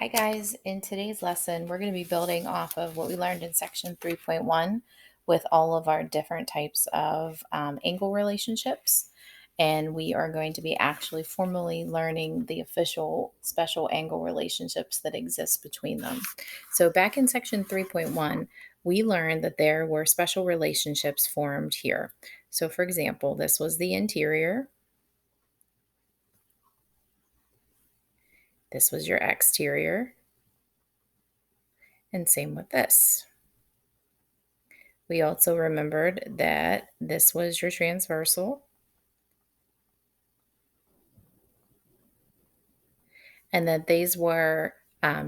Hi guys, in today's lesson, we're going to be building off of what we learned in section 3.1 with all of our different types of angle relationships. And we are going to be actually formally learning the official special angle relationships that exist between them. So back in section 3.1, we learned that there were special relationships formed here. So for example, this was the interior. This was your exterior. And same with this. We also remembered that this was your transversal and that these were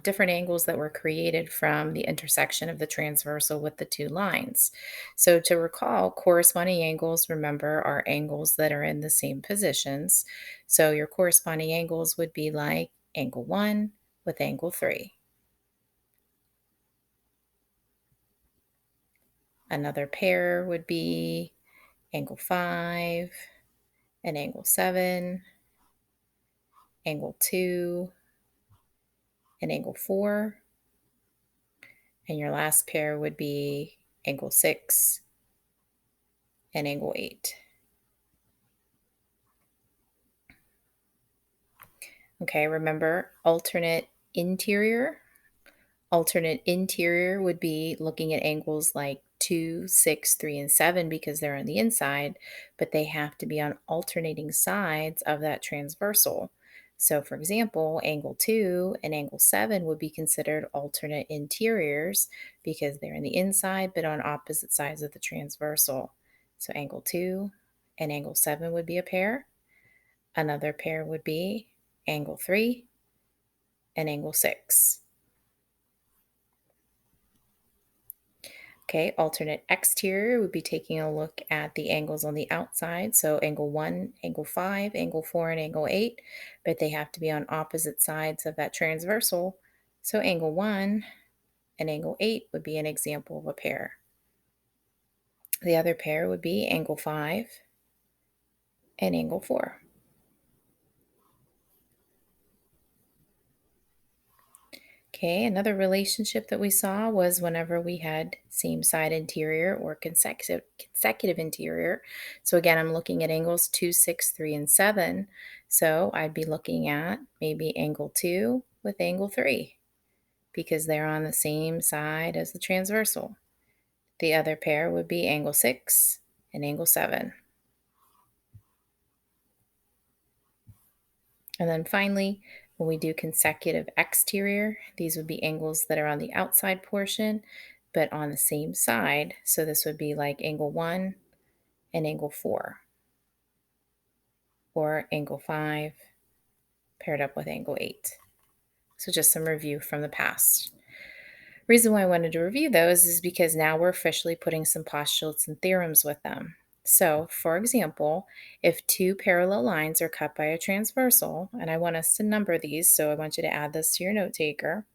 different angles that were created from the intersection of the transversal with the two lines. So to recall, corresponding angles, remember, are angles that are in the same positions. So your corresponding angles would be like angle 1 with angle 3. Another pair would be angle 5 and angle 7, angle 2 and angle 4. And your last pair would be angle 6 and angle 8. Okay, remember alternate interior. Alternate interior would be looking at angles like 2, 6, 3, and 7 because they're on the inside, but they have to be on alternating sides of that transversal. So for example, angle 2 and angle 7 would be considered alternate interiors because they're in the inside but on opposite sides of the transversal. So angle 2 and angle 7 would be a pair. Another pair would be angle 3 and angle 6. Okay, alternate exterior would be taking a look at the angles on the outside. So angle 1, angle 5, angle 4, and angle 8, but they have to be on opposite sides of that transversal. So angle 1 and angle 8 would be an example of a pair. The other pair would be angle 5 and angle 4. Okay, another relationship that we saw was whenever we had same side interior or consecutive interior. So again, I'm looking at angles 2, 6, 3, and 7. So I'd be looking at maybe angle 2 with angle 3 because they're on the same side as the transversal. The other pair would be angle 6 and angle 7. And then finally, when we do consecutive exterior, these would be angles that are on the outside portion, but on the same side. So this would be like angle 1 and angle 4, or angle 5 paired up with angle 8. So just some review from the past. Reason why I wanted to review those is because now we're officially putting some postulates and theorems with them. So, for example, if two parallel lines are cut by a transversal, and I want us to number these, so I want you to add this to your note taker.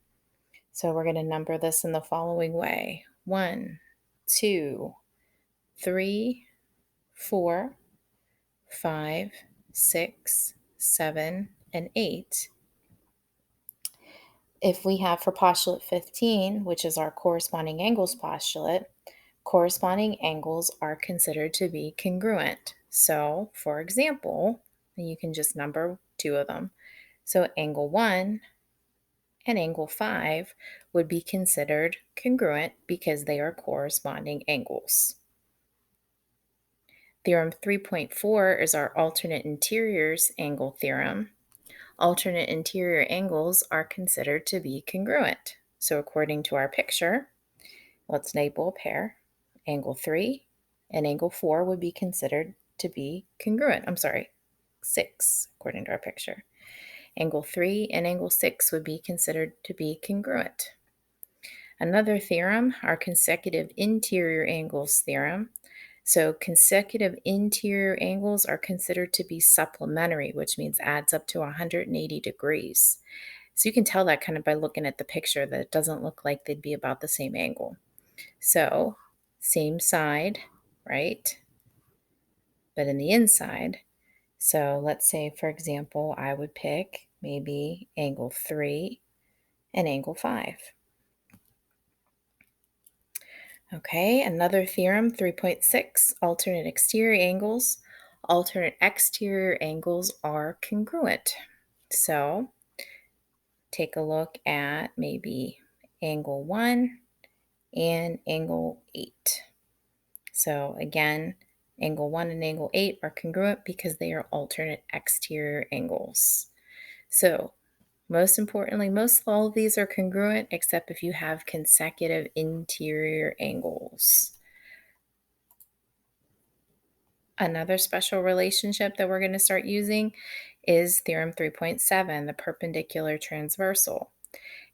So we're going to number this in the following way: 1, 2, 3, 4, 5, 6, 7, and 8. If we have for postulate 15, which is our corresponding angles postulate, corresponding angles are considered to be congruent. So, for example, you can just number two of them. So, angle 1 and angle 5 would be considered congruent because they are corresponding angles. Theorem 3.4 is our alternate interiors angle theorem. Alternate interior angles are considered to be congruent. So according to our picture, let's label a pair. Angle 3 and angle 4 would be considered to be congruent. 6 according to our picture. Angle 3 and angle 6 would be considered to be congruent. Another theorem, our consecutive interior angles theorem. So consecutive interior angles are considered to be supplementary, which means adds up to 180 degrees. So you can tell that kind of by looking at the picture that it doesn't look like they'd be about the same angle. So same side, right? But in the inside. So let's say, for example, I would pick maybe angle 3 and angle 5. Okay, another theorem, 3.6, alternate exterior angles. Alternate exterior angles are congruent. So take a look at maybe angle 1 and angle 8. So again, angle 1 and angle 8 are congruent because they are alternate exterior angles. So most importantly, most all of these are congruent except if you have consecutive interior angles. Another special relationship that we're going to start using is theorem 3.7, the perpendicular transversal.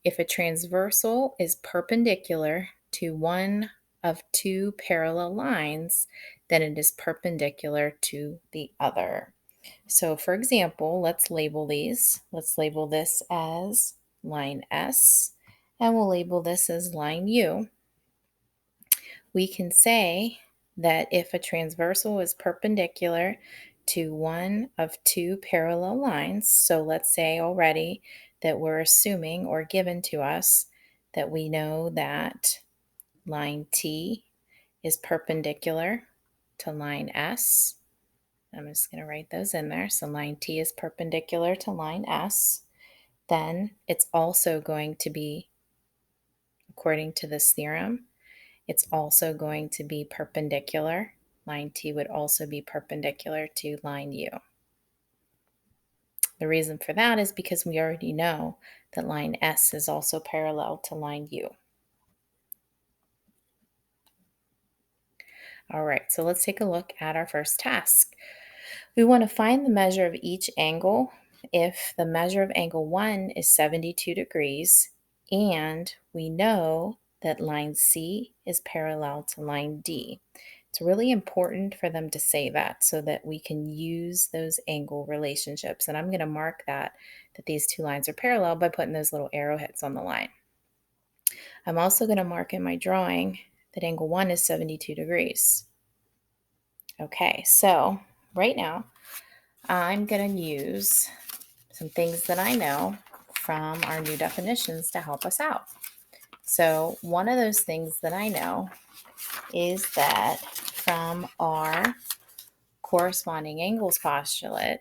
If a transversal is perpendicular to one of two parallel lines, then it is perpendicular to the other. So for example, let's label these. Let's label this as line S, and we'll label this as line U. We can say that if a transversal is perpendicular to one of two parallel lines, so let's say already that we're assuming or given to us that we know that line T is perpendicular to line S. I'm just going to write those in there. So line T is perpendicular to line S. Then it's also going to be, according to this theorem, it's also going to be perpendicular. Line T would also be perpendicular to line U. The reason for that is because we already know that line S is also parallel to line U. All right, so let's take a look at our first task. We want to find the measure of each angle if the measure of angle 1 is 72 degrees, and we know that line C is parallel to line D. It's really important for them to say that so that we can use those angle relationships. And I'm going to mark that these two lines are parallel by putting those little arrowheads on the line. I'm also going to mark in my drawing that angle 1 is 72 degrees. Okay, so right now I'm going to use some things that I know from our new definitions to help us out. So one of those things that I know is that from our corresponding angles postulate,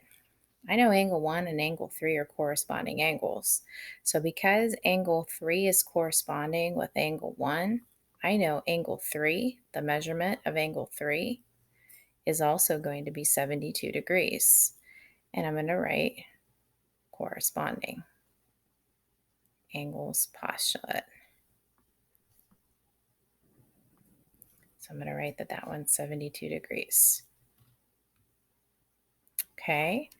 I know angle 1 and angle 3 are corresponding angles. So because angle 3 is corresponding with angle 1, I know angle 3, the measurement of angle 3, is also going to be 72 degrees. And I'm going to write corresponding angles postulate. So I'm going to write that that one's 72 degrees. Okay,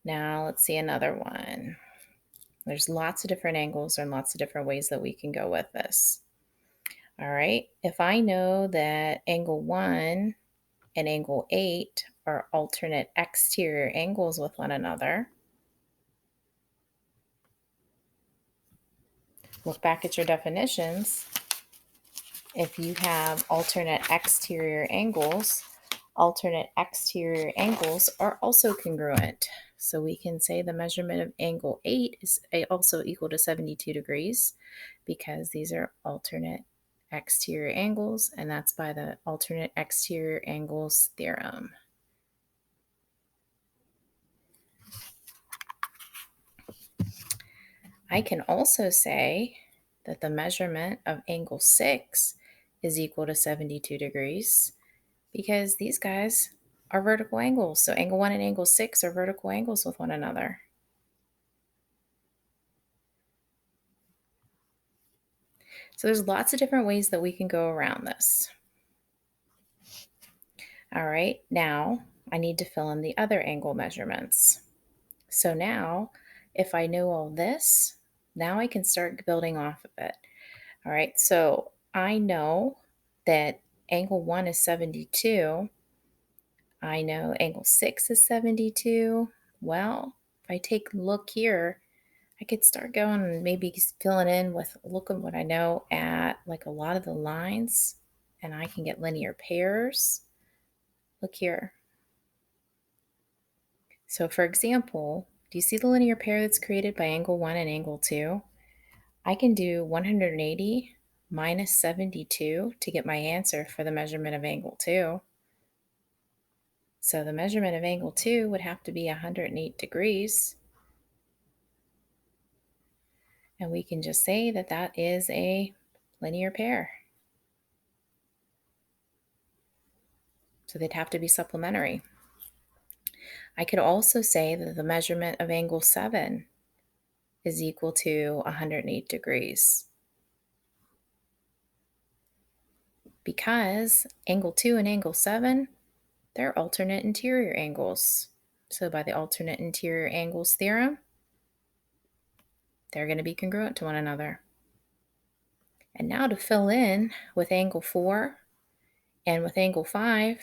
now let's see another one. There's lots of different angles and lots of different ways that we can go with this. All right, if I know that angle 1 and angle 8 are alternate exterior angles with one another, look back at your definitions. If you have alternate exterior angles are also congruent. So we can say the measurement of angle 8 is also equal to 72 degrees because these are alternate exterior angles, and that's by the alternate exterior angles theorem. I can also say that the measurement of angle 6 is equal to 72 degrees because these guys are vertical angles. So angle 1 and angle 6 are vertical angles with one another. So there's lots of different ways that we can go around this. All right, now I need to fill in the other angle measurements. So now, if I know all this, now I can start building off of it. All right, so I know that angle 1 is 72. I know angle 6 is 72. Well, if I take a look here, I could start going and maybe filling in with look at what I know at like a lot of the lines, and I can get linear pairs. Look here. So for example, do you see the linear pair that's created by angle 1 and angle 2? I can do 180 minus 72 to get my answer for the measurement of angle 2. So the measurement of angle 2 would have to be 108 degrees. And we can just say that that is a linear pair. So they'd have to be supplementary. I could also say that the measurement of angle 7 is equal to 108 degrees, because angle 2 and angle 7, they're alternate interior angles. So by the alternate interior angles theorem, they're going to be congruent to one another. And now to fill in with angle 4 and with angle 5,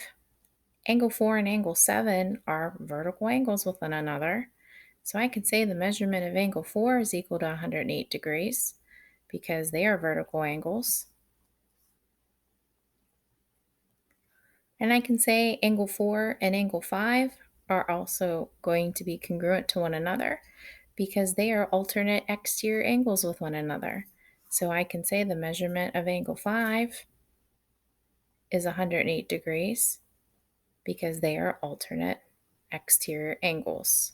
angle 4 and angle 7 are vertical angles with one another. So I can say the measurement of angle 4 is equal to 108 degrees because they are vertical angles. And I can say angle 4 and angle 5 are also going to be congruent to one another because they are alternate exterior angles with one another. So I can say the measurement of angle 5 is 108 degrees because they are alternate exterior angles.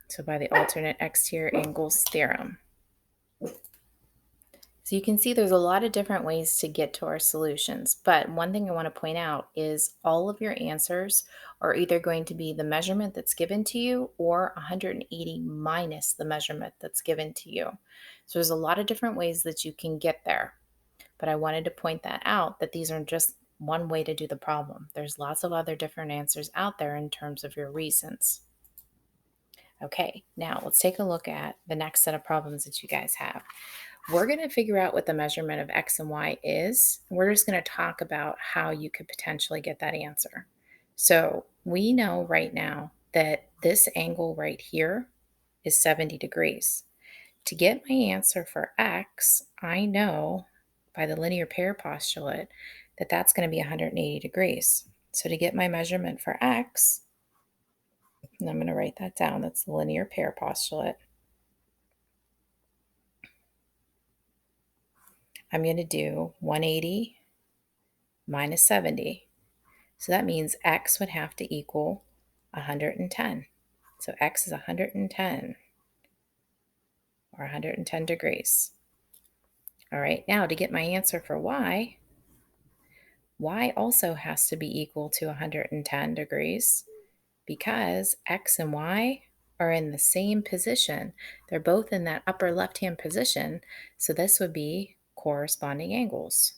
So by the alternate exterior angles theorem. So you can see there's a lot of different ways to get to our solutions, but one thing I want to point out is all of your answers are either going to be the measurement that's given to you or 180 minus the measurement that's given to you. So there's a lot of different ways that you can get there, but I wanted to point that out, that these are just one way to do the problem. There's lots of other different answers out there in terms of your reasons. Okay, now let's take a look at the next set of problems that you guys have. We're going to figure out what the measurement of x and y is. We're just going to talk about how you could potentially get that answer. So we know right now that this angle right here is 70 degrees. To get my answer for x, I know by the linear pair postulate that that's going to be 180 degrees. So to get my measurement for x, and I'm going to write that down, that's the linear pair postulate. I'm going to do 180 minus 70. So that means x would have to equal 110. So x is 110 or 110 degrees. All right, now to get my answer for y, y also has to be equal to 110 degrees because x and y are in the same position. They're both in that upper left-hand position, so this would be corresponding angles.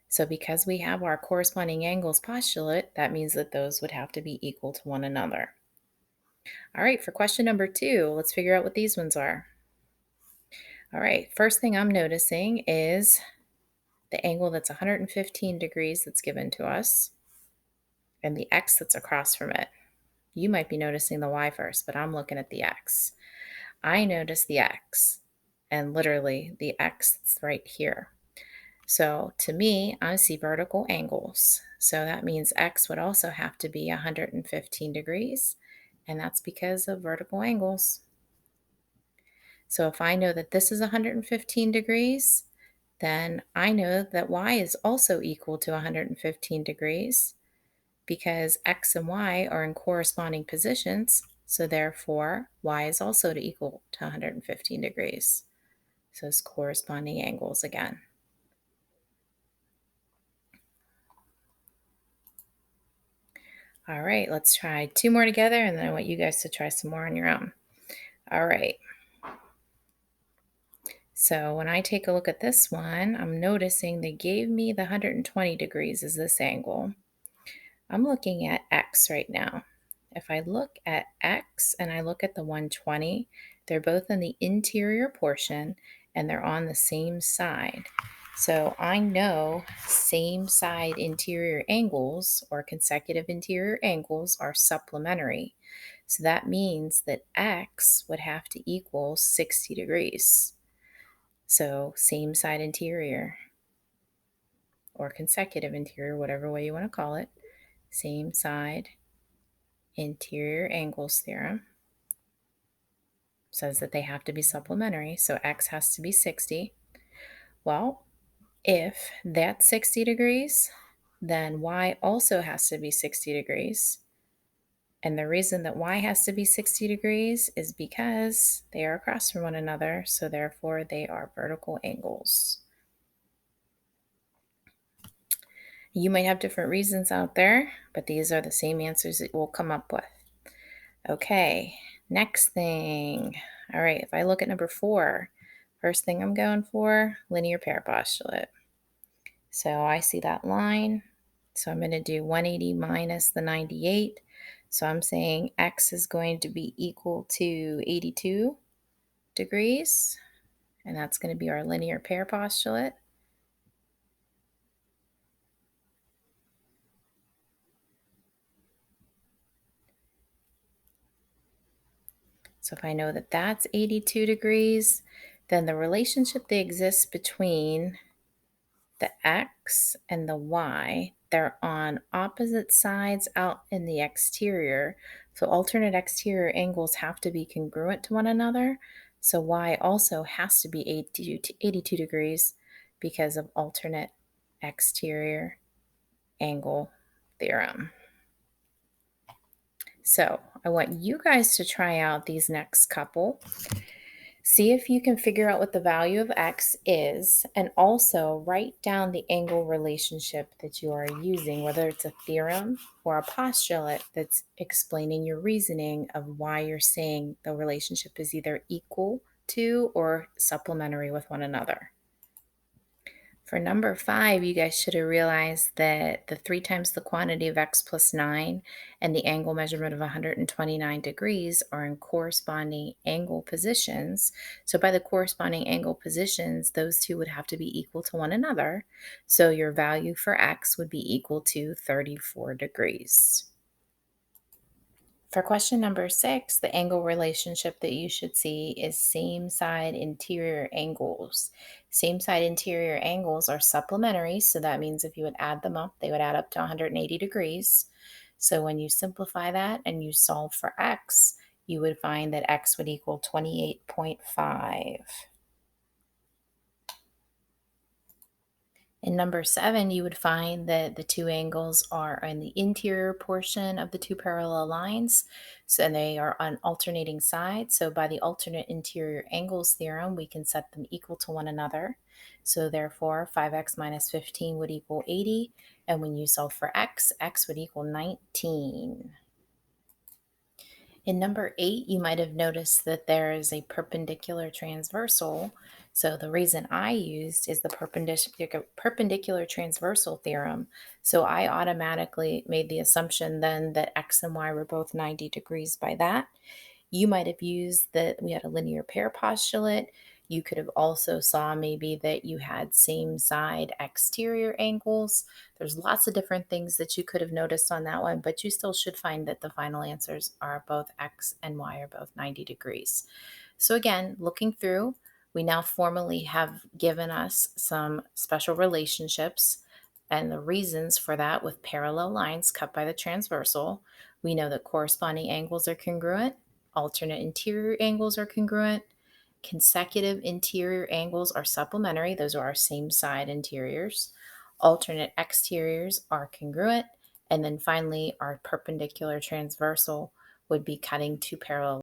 So because we have our corresponding angles postulate, that means that those would have to be equal to one another. All right, for question number 2, let's figure out what these ones are. All right, first thing I'm noticing is the angle that's 115 degrees that's given to us and the x that's across from it. You might be noticing the y first, but I'm looking at the x. I notice the x, and literally the x that's right here. So to me, I see vertical angles. So that means x would also have to be 115 degrees, and that's because of vertical angles. So if I know that this is 115 degrees, then I know that y is also equal to 115 degrees because x and y are in corresponding positions. So therefore, y is also to equal to 115 degrees. So it's corresponding angles again. All right, let's try 2 more together, and then I want you guys to try some more on your own. All right. So when I take a look at this one, I'm noticing they gave me the 120 degrees as this angle. I'm looking at x right now. If I look at x and I look at the 120, they're both in the interior portion and they're on the same side. So I know same side interior angles or consecutive interior angles are supplementary. So that means that x would have to equal 60 degrees. So same side interior or consecutive interior, whatever way you want to call it, same side interior angles theorem. says that they have to be supplementary, so x has to be 60. Well, if that's 60 degrees, then y also has to be 60 degrees. And the reason that y has to be 60 degrees is because they are across from one another, so therefore they are vertical angles. You might have different reasons out there, but these are the same answers that we'll come up with. Okay, next thing. All right, if I look at number 4, first thing I'm going for, linear pair postulate. So I see that line. So I'm going to do 180 minus the 98. So I'm saying x is going to be equal to 82 degrees, and that's going to be our linear pair postulate. So if I know that that's 82 degrees, then the relationship that exists between the x and the y, they're on opposite sides out in the exterior. So alternate exterior angles have to be congruent to one another. So y also has to be 82 degrees because of alternate exterior angle theorem. So I want you guys to try out these next couple. See if you can figure out what the value of x is, and also write down the angle relationship that you are using, whether it's a theorem or a postulate that's explaining your reasoning of why you're saying the relationship is either equal to or supplementary with one another. For number 5, you guys should have realized that the 3 times the quantity of x plus 9 and the angle measurement of 129 degrees are in corresponding angle positions. So by the corresponding angle positions, those two would have to be equal to one another. So your value for x would be equal to 34 degrees. For question number 6, the angle relationship that you should see is same side interior angles. Same side interior angles are supplementary, so that means if you would add them up, they would add up to 180 degrees. So when you simplify that and you solve for x, you would find that x would equal 28.5. In number 7, you would find that the two angles are in the interior portion of the two parallel lines, so they are on alternating sides. So by the alternate interior angles theorem, we can set them equal to one another. So therefore, 5x minus 15 would equal 80, and when you solve for x, x would equal 19. In number 8, you might have noticed that there is a perpendicular transversal. So the reason I used is the perpendicular transversal theorem. So I automatically made the assumption then that x and y were both 90 degrees by that. You might have used that we had a linear pair postulate. You could have also saw maybe that you had same side exterior angles. There's lots of different things that you could have noticed on that one, but you still should find that the final answers are both x and y are both 90 degrees. So again, looking through, we now formally have given us some special relationships and the reasons for that with parallel lines cut by the transversal. We know that corresponding angles are congruent, alternate interior angles are congruent, consecutive interior angles are supplementary, those are our same side interiors, alternate exteriors are congruent, and then finally our perpendicular transversal would be cutting two parallel